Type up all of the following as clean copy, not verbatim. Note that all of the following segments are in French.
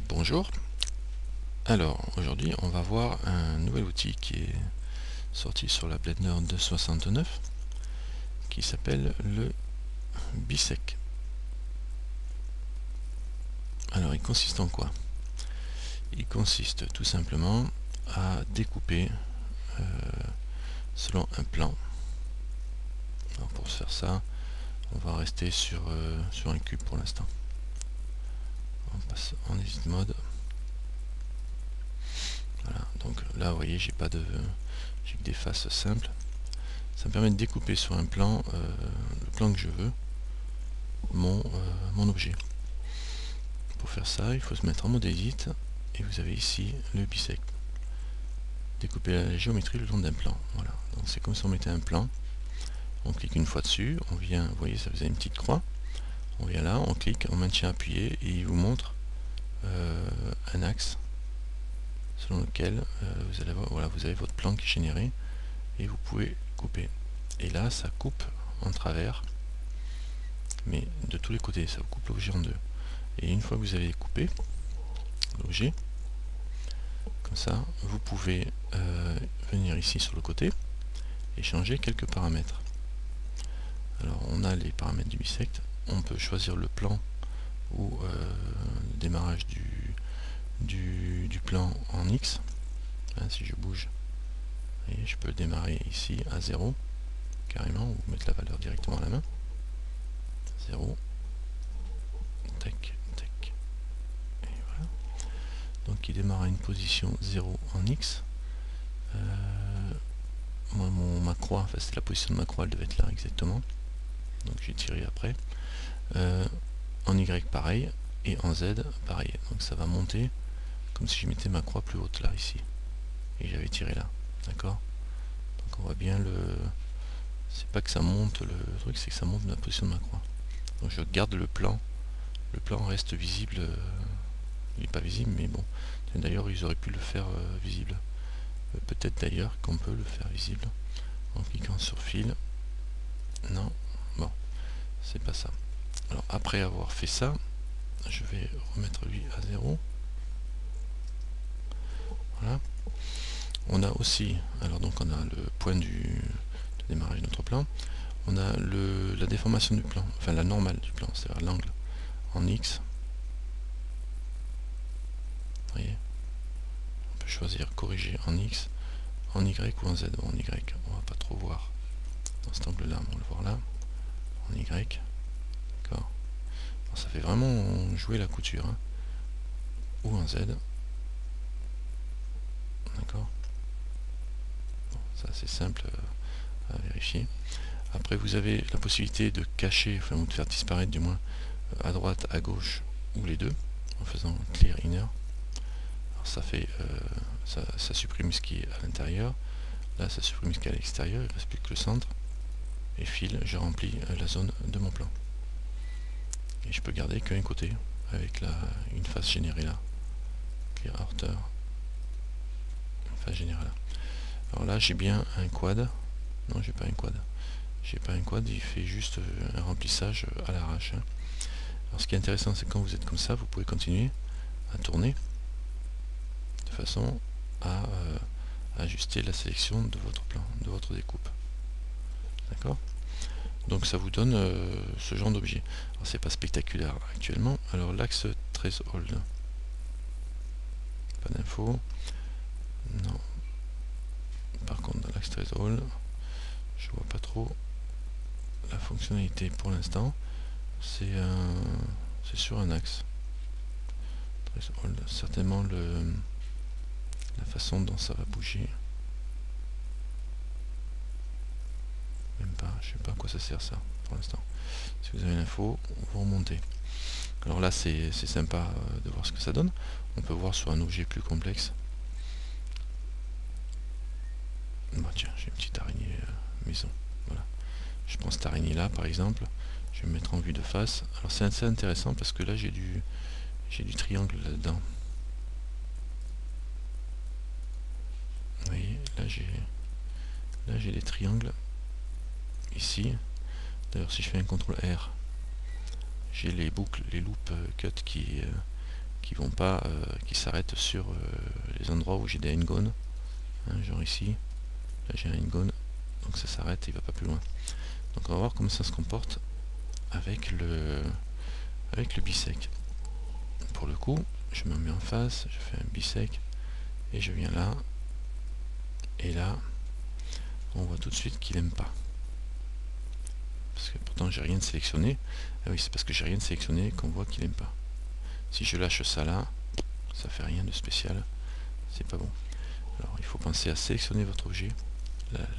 Bonjour, alors aujourd'hui on va voir un nouvel outil qui est sorti sur la Blender 269 qui s'appelle le Bisect. Alors il consiste en quoi? Il consiste tout simplement à découper selon un plan. Alors pour faire ça, on va rester sur un cube pour l'instant. On passe en edit mode. Voilà, donc là vous voyez j'ai que des faces simples. Ça me permet de découper sur un plan le plan que je veux, mon objet. Pour faire ça, il faut se mettre en mode edit et vous avez ici le bisect. Découper la géométrie le long d'un plan. Voilà, donc c'est comme si on mettait un plan. On clique une fois dessus, on vient, vous voyez, ça faisait une petite croix. On vient là, on clique, on maintient appuyé et il vous montre un axe selon lequel vous allez voir, voilà, vous avez votre plan qui est généré et vous pouvez couper. Et là, ça coupe en travers, mais de tous les côtés, ça vous coupe l'objet en deux. Et une fois que vous avez coupé l'objet, comme ça, vous pouvez venir ici sur le côté et changer quelques paramètres. Alors on a les paramètres du bisect, on peut choisir le plan ou le démarrage du plan en X. Si je bouge, et je peux démarrer ici à 0 carrément, ou mettre la valeur directement à la main. 0, tac, tac, et voilà. Donc il démarre à une position 0 en X. Moi ma croix, enfin c'est la position de ma croix, elle devait être là exactement. Donc j'ai tiré après. En Y pareil, et en Z pareil. Donc ça va monter comme si je mettais ma croix plus haute là, ici. Et j'avais tiré là. D'accord? Donc on voit bien le... C'est pas que ça monte le truc, c'est que ça monte la position de ma croix. Donc je garde le plan. Le plan reste visible. Il n'est pas visible, mais bon. D'ailleurs, ils auraient pu le faire visible. Peut-être d'ailleurs qu'on peut le faire visible en cliquant sur fil. Non, bon, c'est pas ça. Alors après avoir fait ça, je vais remettre lui à 0. Voilà. On a aussi, alors donc on a le point de démarrage de notre plan. On a la déformation du plan, enfin la normale du plan, c'est-à-dire l'angle en X. Vous voyez, on peut choisir corriger en X, en Y ou en Z. En Y, on va pas trop voir dans cet angle-là, on va le voir là. En Y, d'accord. Ça fait vraiment jouer la couture, hein. Ou en Z, d'accord. Bon, ça c'est simple à vérifier. Après vous avez la possibilité de cacher, enfin de faire disparaître du moins à droite, à gauche ou les deux en faisant clear inner. Alors ça fait ça supprime ce qui est à l'intérieur, là ça supprime ce qui est à l'extérieur, il ne reste plus que le centre, et fil, je remplis la zone de mon plan. Et je peux garder qu'un côté avec une face générée là. Clear outer, une face générée là. Alors là j'ai bien un quad. Non, j'ai pas un quad. J'ai pas un quad, il fait juste un remplissage à l'arrache, hein. Alors ce qui est intéressant, c'est quand vous êtes comme ça, vous pouvez continuer à tourner de façon à ajuster la sélection de votre plan, de votre découpe. D'accord? Donc ça vous donne ce genre d'objet. Alors c'est pas spectaculaire actuellement. Alors l'axe threshold, pas d'info. Non. Par contre dans l'axe threshold, je vois pas trop la fonctionnalité pour l'instant. C'est sur un axe. Threshold, certainement la façon dont ça va bouger. Même pas, je sais pas à quoi ça sert ça pour l'instant. Si vous avez l'info, vous remontez. Alors là c'est sympa de voir ce que ça donne. On peut voir sur un objet plus complexe. Bah tiens, j'ai une petite araignée maison. Voilà. Je prends cette araignée là par exemple. Je vais me mettre en vue de face. Alors c'est assez intéressant parce que là j'ai du triangle là-dedans. Vous voyez, là j'ai des triangles ici. D'ailleurs si je fais un CTRL R, j'ai les boucles, les loops cut qui qui vont pas, qui s'arrêtent sur les endroits où j'ai des n-gones, hein, genre ici, là j'ai un n-gone, donc ça s'arrête, il va pas plus loin. Donc on va voir comment ça se comporte avec le bisect. Pour le coup, je me mets en face, je fais un bisect et je viens là, et là on voit tout de suite qu'il aime pas, parce que pourtant j'ai rien de sélectionné. Ah oui, c'est parce que j'ai rien de sélectionné qu'on voit qu'il aime pas. Si je lâche ça là, ça fait rien de spécial, c'est pas bon. Alors il faut penser à sélectionner votre objet,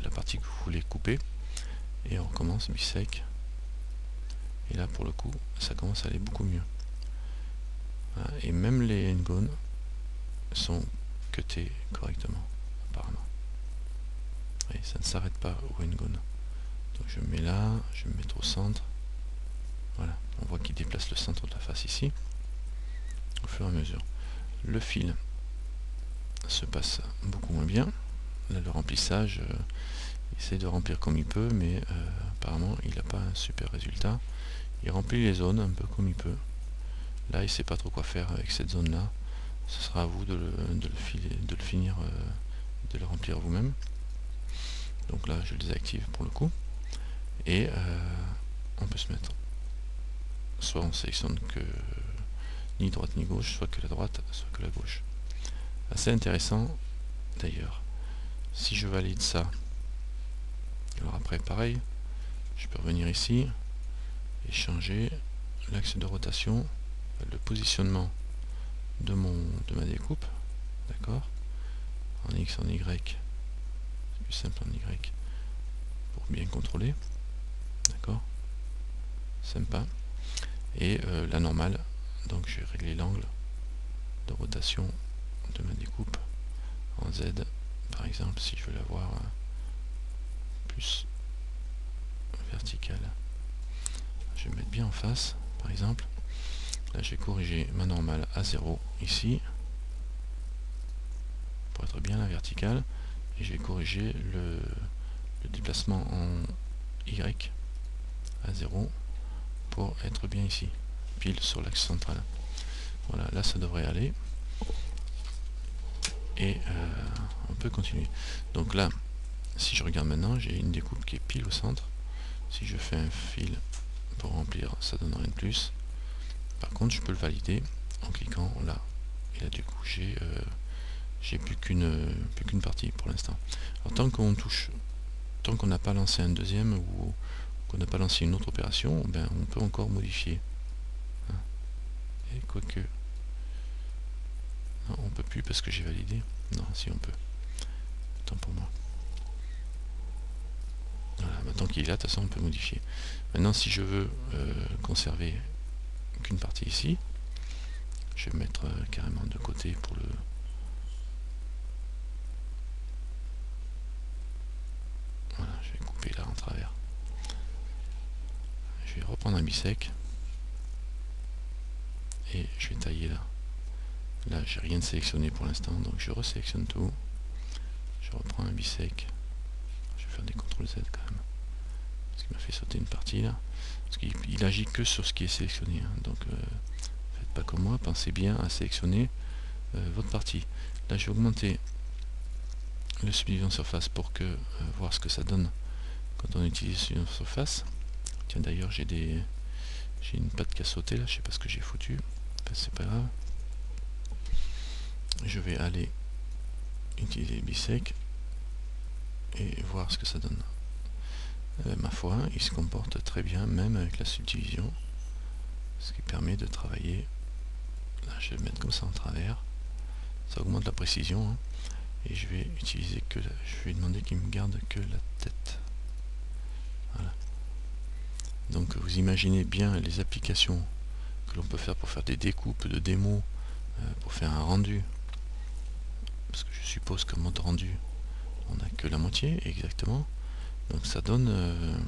la partie que vous voulez couper, et on recommence bisect, et là pour le coup ça commence à aller beaucoup mieux. Voilà. Et même les n-gones sont cutés correctement apparemment. Et ça ne s'arrête pas au n-gone. Donc je me mets là, je vais me mettre au centre. Voilà, on voit qu'il déplace le centre de la face ici au fur et à mesure. Le fil se passe beaucoup moins bien. Là, le remplissage, il essaie de remplir comme il peut, mais apparemment il n'a pas un super résultat. Il remplit les zones un peu comme il peut. Là, il ne sait pas trop quoi faire avec cette zone là. Ce sera à vous de le finir, de le remplir vous-même. Donc là, je le désactive pour le coup. Et on peut se mettre, soit on sélectionne que ni droite ni gauche, soit que la droite, soit que la gauche. Assez intéressant d'ailleurs. Si je valide ça, alors après pareil, je peux revenir ici et changer l'axe de rotation, le positionnement de ma découpe, d'accord, en X, en Y, c'est plus simple en Y, pour bien contrôler, d'accord, sympa. Et la normale, donc je vais régler l'angle de rotation de ma découpe en Z, par exemple, si je veux l'avoir plus verticale. Je vais mettre bien en face, par exemple. Là, j'ai corrigé ma normale à 0 ici, pour être bien à la verticale, et j'ai corrigé le déplacement en Y à 0 pour être bien ici, pile sur l'axe central. Voilà, là ça devrait aller. Et on peut continuer. Donc là, si je regarde maintenant, j'ai une découpe qui est pile au centre. Si je fais un fil pour remplir, ça donne rien de plus. Par contre, je peux le valider en cliquant là. Et là, du coup, j'ai plus qu'une partie pour l'instant. Alors tant qu'on touche, tant qu'on n'a pas lancé un deuxième ou qu'on n'a pas lancé une autre opération, ben on peut encore modifier. Et quoique, non, on peut plus parce que j'ai validé. Non, si on peut. Tant pour moi. Voilà, maintenant qu'il est là, de toute façon on peut modifier. Maintenant si je veux conserver qu'une partie ici, je vais mettre carrément de côté pour le... Voilà, je vais couper là en travers. Je vais reprendre un bisect. Et je vais tailler là. Là j'ai rien de sélectionné pour l'instant, donc je resélectionne tout. Je reprends un bisect. Je vais faire des CTRL Z quand même. Parce qu'il m'a fait sauter une partie là. Parce qu'il agit que sur ce qui est sélectionné. Hein. Donc faites pas comme moi, pensez bien à sélectionner votre partie. Là je vais augmenter le subdivision surface pour que voir ce que ça donne quand on utilise subdivision surface. Tiens d'ailleurs j'ai une patte qui a sauté là, je sais pas ce que j'ai foutu. Enfin, c'est pas grave. Je vais aller utiliser bisect et voir ce que ça donne. Ma foi, il se comporte très bien, même avec la subdivision, ce qui permet de travailler. Là, je vais le mettre comme ça en travers, ça augmente la précision, hein, et je vais utiliser que, je vais demander qu'il me garde que la tête. Voilà. Donc vous imaginez bien les applications que l'on peut faire pour faire des découpes de démos, pour faire un rendu, parce que je suppose qu'un mode rendu, on n'a que la moitié exactement. Donc ça donne,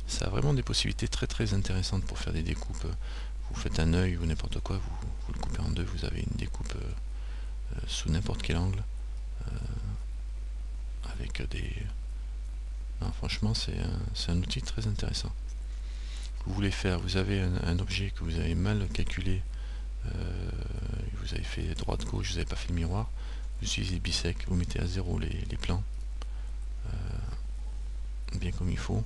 ça a vraiment des possibilités très très intéressantes pour faire des découpes. Vous faites un œil ou n'importe quoi, vous le coupez en deux, vous avez une découpe sous n'importe quel angle, avec des... Non, franchement c'est un outil très intéressant. Vous voulez faire, vous avez un objet que vous avez mal calculé vous avez fait droite gauche, vous n'avez pas fait le miroir, vous utilisez bisect, vous mettez à 0 les plans bien comme il faut.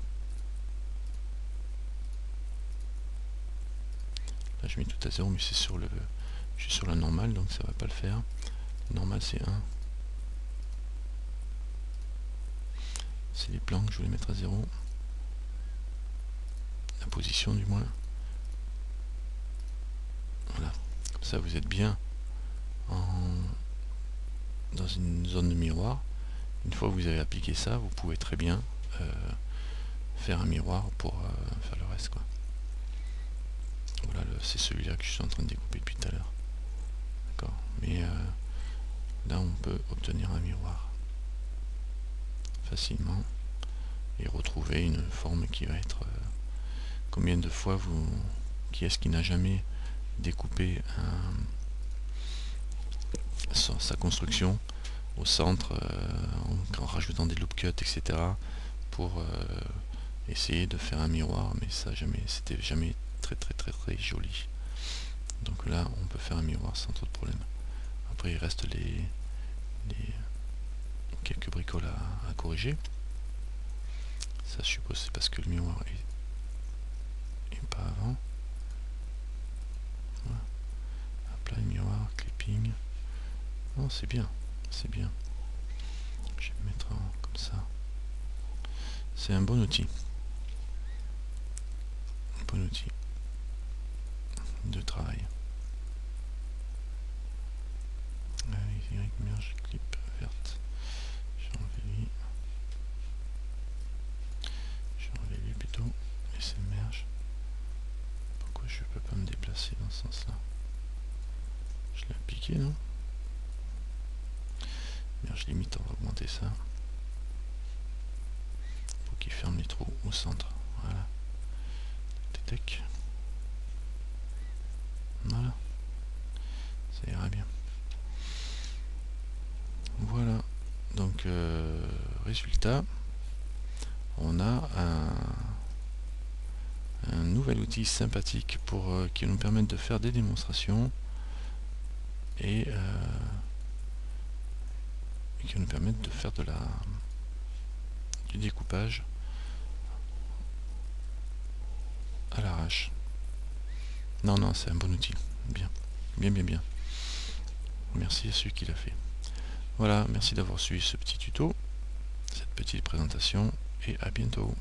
Là je mets tout à 0, mais c'est sur le, je suis sur la normale, donc ça va pas le faire. Normal c'est 1. C'est les plans que je voulais mettre à 0. La position du moins. Voilà, comme ça vous êtes bien dans une zone de miroir. Une fois que vous avez appliqué ça, vous pouvez très bien faire un miroir pour faire le reste, quoi. Voilà, c'est celui-là que je suis en train de découper depuis tout à l'heure. D'accord. Mais là, on peut obtenir un miroir facilement et retrouver une forme qui va être... combien de fois vous... Qui est-ce qui n'a jamais découpé sa construction au centre en rajoutant des loop cuts, etc. pour essayer de faire un miroir, mais ça jamais, c'était jamais très joli. Donc là on peut faire un miroir sans trop de problème. Après il reste les quelques bricoles à corriger. Ça je suppose c'est parce que le miroir est pas avant. Voilà. Apply miroir, clipping. Non, c'est bien, c'est bien. Je vais me mettre comme ça. C'est un bon outil. Un bon outil de travail. Y, merge, clip, verte. J'ai enlevé lui plutôt. Et c'est merge. Pourquoi je peux pas me déplacer dans ce sens là? Je l'ai appliqué, non? Merge limite, on va augmenter ça. Pour qu'il ferme les trous au centre. Voilà. Tac. Voilà. Ça ira bien. Voilà. Donc, résultat, on a un nouvel outil sympathique pour qui nous permettre de faire des démonstrations et qui nous permettent de faire du découpage à l'arrache. Non, c'est un bon outil. Bien. Merci à celui qui l'a fait. Voilà, merci d'avoir suivi ce petit tuto, cette petite présentation, et à bientôt.